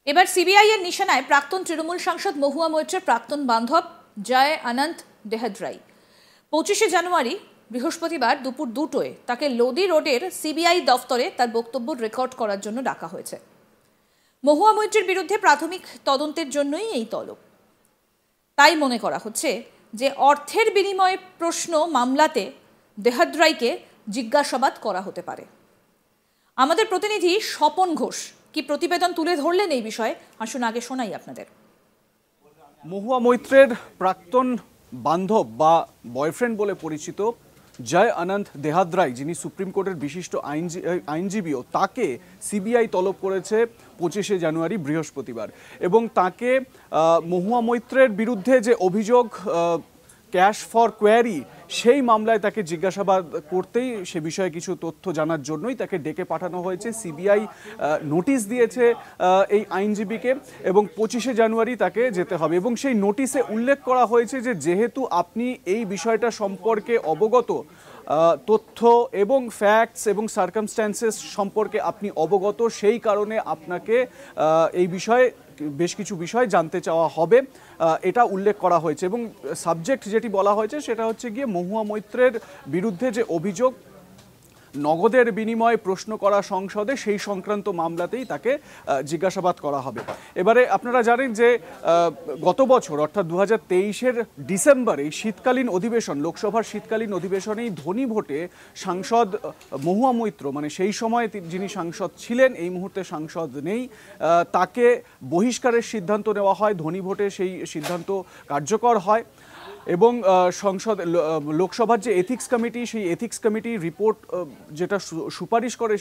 এবার সিবিআই এর নিশানায় প্রাক্তন তৃণমূল সাংসদ মহুয়া মৈত্রের প্রাক্তন বান্ধব জয় আনন্দ দেহাদ্রাই। 25শে জানুয়ারি বৃহস্পতিবার দুপুর 2টোয় তাকে লোদি রোডের সিবিআই দফতরে তার বক্তব্য রেকর্ড করার জন্য ডাকা হয়েছে। মহুয়া মৈত্রের বিরুদ্ধে প্রাথমিক তদন্তের জন্যই এই তলব। তাই মনে করা হচ্ছে যে অর্থের বিনিময়ে প্রশ্ন মামলাতে দেহাদ্রাইকে জিজ্ঞাসাবাদ করা হতে পারে। আমাদের প্রতিনিধি স্বপন ঘোষ কি প্রতিবেদন তুলে ধরলেন এই বিষয়ে, আসুন আগে শোনাই আপনাদের। মহুয়া মৈত্রের প্রাক্তন বান্ধব বা বয়ফ্রেন্ড বলে পরিচিত জয় আনন্দ দেহাদ্রাই, যিনি সুপ্রিম কোর্টের বিশিষ্ট আইনজীবীও, তাকে সিবিআই তলব করেছে 25শে জানুয়ারি বৃহস্পতিবার। এবং তাকে মহুয়া মৈত্রের বিরুদ্ধে যে অভিযোগ ক্যাশ ফর কোয়ারি, সেই মামলায় তাকে জিজ্ঞাসাবাদ করতেই সে বিষয়ে কিছু তথ্য জানার জন্যই তাকে ডেকে পাঠানো হয়েছে। সিবিআই নোটিশ দিয়েছে এই আইনজীবীকে এবং 25শে জানুয়ারি তাকে যেতে হবে। এবং সেই নোটিশে উল্লেখ করা হয়েছে যে যেহেতু আপনি এই বিষয়টা সম্পর্কে অবগত, তথ্য এবং ফ্যাক্টস এবং সার্কামস্ট্যান্সেস সম্পর্কে আপনি অবগত, সেই কারণে আপনাকে এই বিষয়ে বেশ কিছু বিষয় জানতে চাওয়া হবে, এটা উল্লেখ করা হয়েছে। এবং সাবজেক্ট যেটি বলা হয়েছে সেটা হচ্ছে গিয়ে মহুয়া মৈত্রের বিরুদ্ধে যে অভিযোগ নগদের বিনিময়ে প্রশ্ন করা সংসদে, সেই সংক্রান্ত মামলাতেই তাকে জিজ্ঞাসাবাদ করা হবে। এবারে আপনারা জানেন যে গত বছর অর্থাৎ 2023-এর ডিসেম্বরে শীতকালীন অধিবেশন, লোকসভার শীতকালীন অধিবেশনেই ধ্বনি ভোটে সাংসদ মহুয়া মৈত্র, মানে সেই সময় যিনি সাংসদ ছিলেন, এই মুহূর্তে সাংসদ নেই, তাকে বহিষ্কারের সিদ্ধান্ত নেওয়া হয়। ধ্বনি ভোটে সেই সিদ্ধান্ত কার্যকর হয় এবং লোকসভার যে এথিক্স কমিটি, সেই এথিক্স কমিটির রিপোর্ট যেটা সুপারিশ করে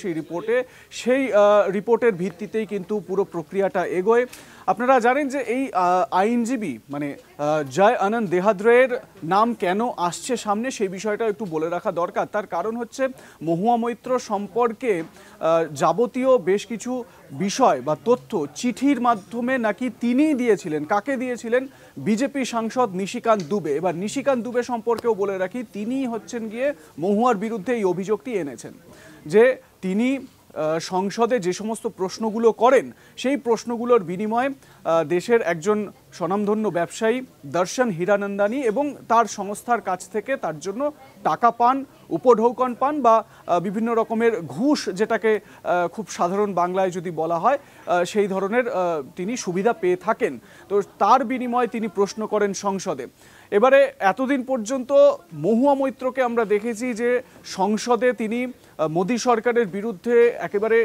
সেই রিপোর্টের ভিত্তিতেই কিন্তু পুরো প্রক্রিয়াটা এগোয়। আপনারা জানেন যে এই আইনজীবী মানে জয় আনন্দ দেহাদ্রাইয়ের নাম কেন আসছে সামনে, সেই বিষয়টা একটু বলে রাখা দরকার। তার কারণ হচ্ছে মহুয়া মৈত্র সম্পর্কে যাবতীয় বেশ কিছু বিষয় বা তথ্য চিঠির মাধ্যমে নাকি তিনিই দিয়েছিলেন। কাকে দিয়েছিলেন? বিজেপি সাংসদ নিশিকান্ত দুবে। এবার নিশিকান্ত দুবে সম্পর্কেও বলে রাখি, তিনিই হচ্ছেন গিয়ে মহুয়ার বিরুদ্ধে এই অভিযোগটি এনেছেন যে তিনি সংসদে যে সমস্ত প্রশ্নগুলো করেন, সেই প্রশ্নগুলোর বিনিময়ে দেশের একজন স্বনামধন্য ব্যবসায়ী দর্শন হীরানন্দানী এবং তার সংস্থার কাছ থেকে তার জন্য টাকা পান, উপঢৌকন পান বা বিভিন্ন রকমের ঘুষ, যেটাকে খুব সাধারণ বাংলায় যদি বলা হয়, সেই ধরনের তিনি সুবিধা পেয়ে থাকেন। তো তার বিনিময়ে তিনি প্রশ্ন করেন সংসদে। এবারে এতদিন পর্যন্ত মহুয়া মৈত্রকে আমরা দেখেছি যে সংসদে তিনি মোদী সরকারের বিরুদ্ধে একেবারে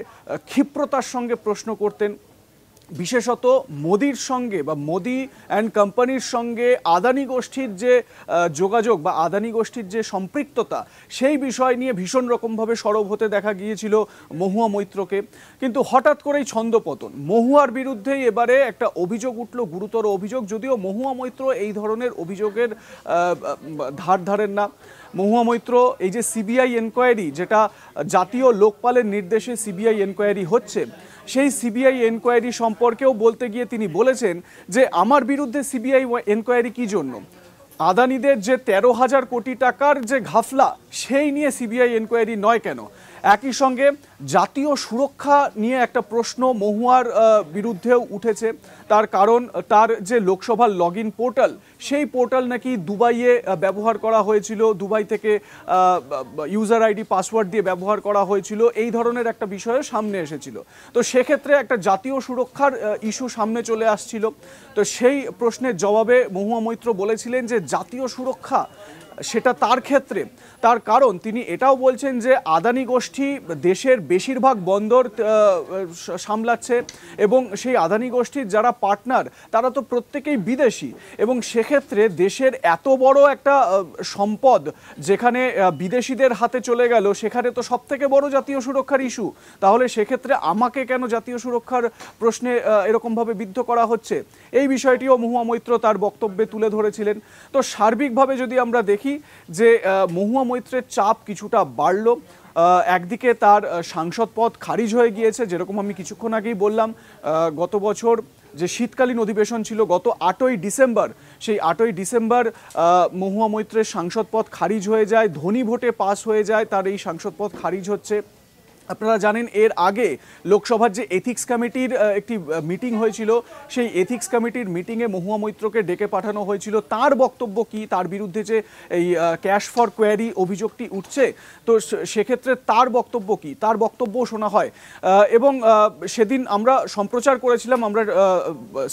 ক্ষিপ্রতার সঙ্গে প্রশ্ন করতেন। বিশেষত মোদির সঙ্গে বা মোদি অ্যান্ড কোম্পানির সঙ্গে আদানি গোষ্ঠীর যে যোগাযোগ বা আদানি গোষ্ঠীর যে সম্পৃক্ততা, সেই বিষয় নিয়ে ভীষণ রকমভাবে সরব হতে দেখা গিয়েছিল মহুয়া মৈত্রকে। কিন্তু হঠাৎ করেই ছন্দপতন, মহুয়ার বিরুদ্ধেই এবারে একটা অভিযোগ উঠল, গুরুতর অভিযোগ। যদিও মহুয়া মৈত্র এই ধরনের অভিযোগের ধার ধারেন না। মহুয়া মৈত্র এই যে সিবিআই এনকোয়ারি, যেটা জাতীয় লোকপালের নির্দেশে সিবিআই এনকোয়ারি হচ্ছে, সেই সিবিআই এনকোয়ারি সম্পর্কেও বলতে গিয়ে তিনি বলেছেন যে আমার বিরুদ্ধে সিবিআই এনকোয়ারি কি জন্য? আদানিদের যে 13,000 কোটি টাকার যে ঘাফলা, সেই নিয়ে সিবিআই এনকোয়ারি নয় কেন? একই সঙ্গে জাতীয় সুরক্ষা নিয়ে একটা প্রশ্ন মহুয়ার বিরুদ্ধেও উঠেছে। তার কারণ তার যে লোকসভার লগ ইন পোর্টাল, সেই পোর্টাল নাকি দুবাইয়ে ব্যবহার করা হয়েছিল, দুবাই থেকে ইউজার আইডি পাসওয়ার্ড দিয়ে ব্যবহার করা হয়েছিল, এই ধরনের একটা বিষয় সামনে এসেছিল। তো সেক্ষেত্রে একটা জাতীয় সুরক্ষার ইস্যু সামনে চলে আসছিল। তো সেই প্রশ্নের জবাবে মহুয়া মৈত্র বলেছিলেন যে জাতীয় সুরক্ষা সেটা তার ক্ষেত্রে, তার কারণ তিনি এটাও বলছেন যে আদানি গোষ্ঠী দেশের বেশিরভাগ বন্দর সামলাচ্ছে এবং সেই আদানি গোষ্ঠীর যারা পার্টনার তারা তো প্রত্যেকেই বিদেশি, এবং সেক্ষেত্রে দেশের এত বড় একটা সম্পদ যেখানে বিদেশিদের হাতে চলে গেল, সেখানে তো সব থেকে বড় জাতীয় সুরক্ষার ইস্যু। তাহলে সেক্ষেত্রে আমাকে কেন জাতীয় সুরক্ষার প্রশ্নে এরকমভাবে বিদ্ধ করা হচ্ছে, এই বিষয়টিও মহুয়া মৈত্র তার বক্তব্যে তুলে ধরেছিলেন। তো সার্বিকভাবে যদি আমরা দেখি যে মহুয়া মৈত্রের চাপ কিছুটা বাড়লো। একদিকে তার সাংসদ পদ খারিজ হয়ে গিয়েছে, যেরকম আমি কিছুক্ষণ আগেই বললাম। গত বছর যে শীতকালীন অধিবেশন ছিল গত 8ই ডিসেম্বর, সেই 8ই ডিসেম্বর মহুয়া মৈত্রের সাংসদ পদ খারিজ হয়ে যায়, ধ্বনি ভোটে পাস হয়ে যায়, তার এই সাংসদ পদ খারিজ হচ্ছে। আপনারা জানেন এর আগে লোকসভার যে এথিক্স কমিটির একটি মিটিং হয়েছিল, সেই এথিক্স কমিটির মিটিংয়ে মহুয়া মৈত্রকে ডেকে পাঠানো হয়েছিল। তার বক্তব্য কি, তার বিরুদ্ধে যে এই ক্যাশ ফর কোয়ারি অভিযোগটি উঠছে, তো সেক্ষেত্রে তার বক্তব্য কি, তার বক্তব্যও শোনা হয়। এবং সেদিন আমরা সম্প্রচার করেছিলাম, আমরা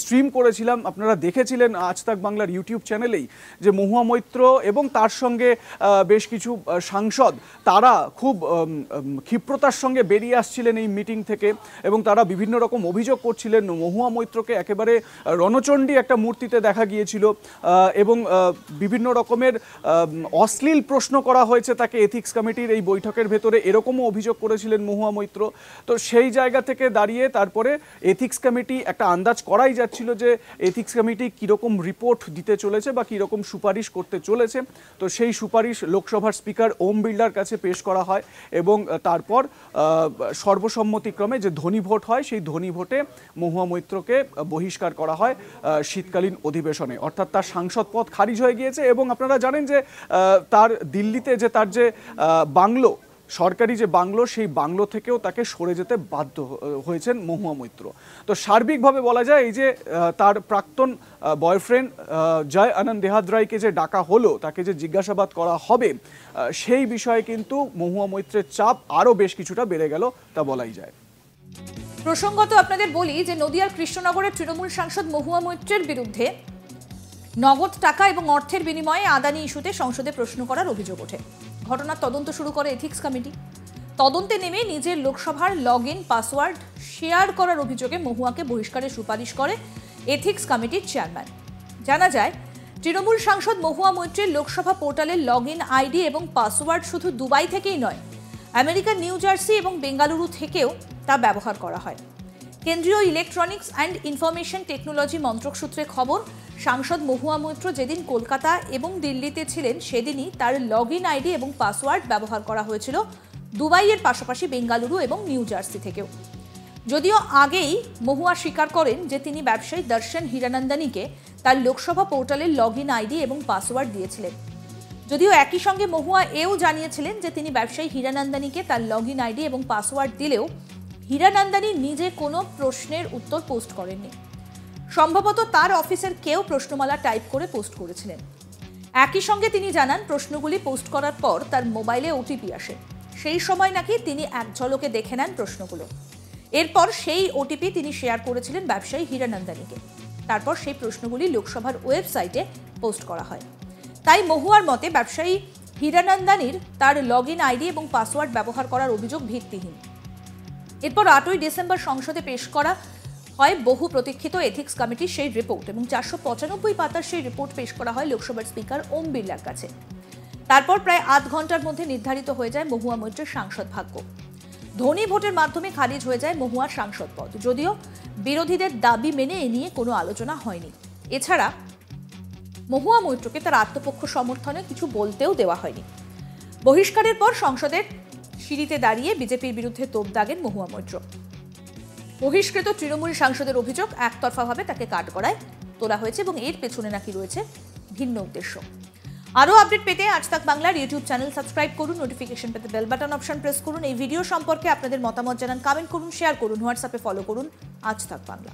স্ট্রিম করেছিলাম, আপনারা দেখেছিলেন আজ তাক বাংলার ইউটিউব চ্যানেলেই, যে মহুয়া মৈত্র এবং তার সঙ্গে বেশ কিছু সাংসদ তারা খুব ক্ষিপ্রতার সঙ্গে বেরিয়ে আসছিলেন এই মিটিং থেকে, এবং তারা বিভিন্ন রকম অভিযোগ করছিলেন। মহুয়া মৈত্রকে একেবারে রণচণ্ডী একটা মূর্তিতে দেখা গিয়েছিল, এবং বিভিন্ন রকমের অশ্লীল প্রশ্ন করা হয়েছে তাকে এথিক্স কমিটির এই বৈঠকের ভেতরে, এরকমও অভিযোগ করেছিলেন মহুয়া মৈত্র। তো সেই জায়গা থেকে দাঁড়িয়ে তারপরে এথিক্স কমিটি একটা আন্দাজ করাই যাচ্ছিল যে এথিক্স কমিটি কীরকম রিপোর্ট দিতে চলেছে বা কীরকম সুপারিশ করতে চলেছে। তো সেই সুপারিশ লোকসভার স্পিকার ওম বিড়লার কাছে পেশ করা হয়, এবং তারপর সর্বসম্মতিক্রমে যে ধ্বনি ভোট হয়, সেই ধ্বনি ভোটে মহুয়া মৈত্রকে বহিষ্কার করা হয় শীতকালীন অধিবেশনে, অর্থাৎ তার সাংসদ পদ খারিজ হয়ে গিয়েছে। এবং আপনারা জানেন যে তার দিল্লিতে যে তার যে বাংলো, সরকারি যে বাংলো, সেই বাংলো থেকেও তাকে সরে যেতে বাধ্য হয়েছেন মহুয়া মৈত্র। তো সার্বিকভাবে বলা যায় এই যে তার প্রাক্তন বয়ফ্রেন্ড জয় আনন্দ দেহাদ্রাইকে যে ডাকা হলো, তাকে যে জিজ্ঞাসাবাদ করা হবে, সেই বিষয়ে কিন্তু মহুয়া মৈত্রের চাপ আরও বেশ কিছুটা বেড়ে গেল, তা বলাই যায়। প্রসঙ্গত আপনাদের বলি যে নদিয়ার কৃষ্ণনগরের তৃণমূল সাংসদ মহুয়া মৈত্রের বিরুদ্ধে নগদ টাকা এবং অর্থের বিনিময়ে আদানি ইস্যুতে সংসদে প্রশ্ন করার অভিযোগ ওঠে। ঘটনার তদন্ত শুরু করে এথিক্স কমিটি। তদন্তে নেমে নিজের লোকসভার লগইন পাসওয়ার্ড শেয়ার করার অভিযোগে মহুয়াকে বহিষ্কারের সুপারিশ করে এথিক্স কমিটির চেয়ারম্যান। জানা যায়, তৃণমূল সাংসদ মহুয়া মৈত্রের লোকসভা পোর্টালের লগইন আইডি এবং পাসওয়ার্ড শুধু দুবাই থেকেই নয়, আমেরিকার নিউ জার্সি এবং বেঙ্গালুরু থেকেও তা ব্যবহার করা হয়। কেন্দ্রীয় ইলেকট্রনিক্স অ্যান্ড ইনফরমেশন টেকনোলজি মন্ত্রক সূত্রে খবর, সাংসদ মহুয়া মৈত্র যেদিন কলকাতা এবং দিল্লিতে ছিলেন, সেদিনই তার লগইন আইডি এবং পাসওয়ার্ড ব্যবহার করা হয়েছিল দুবাইয়ের পাশাপাশি বেঙ্গালুরু এবং নিউ জার্সি থেকেও। যদিও আগেই মহুয়া স্বীকার করেন যে তিনি ব্যবসায়ী দর্শন হীরানন্দানীকে তার লোকসভা পোর্টালের লগইন আইডি এবং পাসওয়ার্ড দিয়েছিলেন। যদিও একই সঙ্গে মহুয়া এও জানিয়েছিলেন যে তিনি ব্যবসায়ী হীরানন্দানীকে তার লগইন আইডি এবং পাসওয়ার্ড দিলেও হীরানন্দানী নিজে কোনো প্রশ্নের উত্তর পোস্ট করেননি। সম্ভবত তার অফিসের কেউ প্রশ্নমালা টাইপ করে পোস্ট করেছিলেন। একই সঙ্গে তিনি জানান, প্রশ্নগুলি পোস্ট করার পর তার মোবাইলে ওটিপি আসে। সেই সময় নাকি তিনি এক ঝলকে দেখে নেন প্রশ্নগুলো। এরপর সেই ওটিপি তিনি শেয়ার করেছিলেন ব্যবসায়ী হীরানন্দানীকে। তারপর সেই প্রশ্নগুলি লোকসভার ওয়েবসাইটে পোস্ট করা হয়। তাই মহুয়ার মতে ব্যবসায়ী হীরানন্দানীর তার লগইন আইডি এবং পাসওয়ার্ড ব্যবহার করার অভিযোগ ভিত্তিহীন। এরপর 8ই ডিসেম্বর সংসদে পেশ করা হয় বহু প্রতীক্ষিত এথিক্স কমিটির সেই রিপোর্ট, এবং 495 পাতার সেই রিপোর্ট পেশ করা হয় লোকসভার স্পিকার ওম বিড়লার কাছে। তারপর প্রায় আধ ঘন্টার মধ্যে নির্ধারিত হয়ে যায় মহুয়া মৈত্রের সাংসদ ভাগ্য। ধ্বনি ভোটের মাধ্যমে খারিজ হয়ে যায় মহুয়ার সাংসদ পদ, যদিও বিরোধীদের দাবি মেনে এ নিয়ে কোনো আলোচনা হয়নি। এছাড়া মহুয়া মৈত্রকে তার আত্মপক্ষ সমর্থনে কিছু বলতেও দেওয়া হয়নি। বহিষ্কারের পর সংসদের সিঁড়িতে দাঁড়িয়ে বিজেপির বিরুদ্ধে তোপ দাগেন মহুয়া মৈত্র। বহিষ্কৃত তৃণমূল সাংসদের অভিযোগ একতরফাভাবে তাকে কাঠগড়ায় তোলা হয়েছে, এবং এর পেছনে নাকি রয়েছে ভিন্ন উদ্দেশ্য। আরও আপডেট পেতে আজ তাক বাংলার ইউটিউব চ্যানেল সাবস্ক্রাইব করুন, নোটিফিকেশন পেতে বেল বাটন অপশন প্রেস করুন। এই ভিডিও সম্পর্কে আপনাদের মতামত জানান, কমেন্ট করুন, শেয়ার করুন, হোয়াটসঅ্যাপে ফলো করুন আজ তাক বাংলা।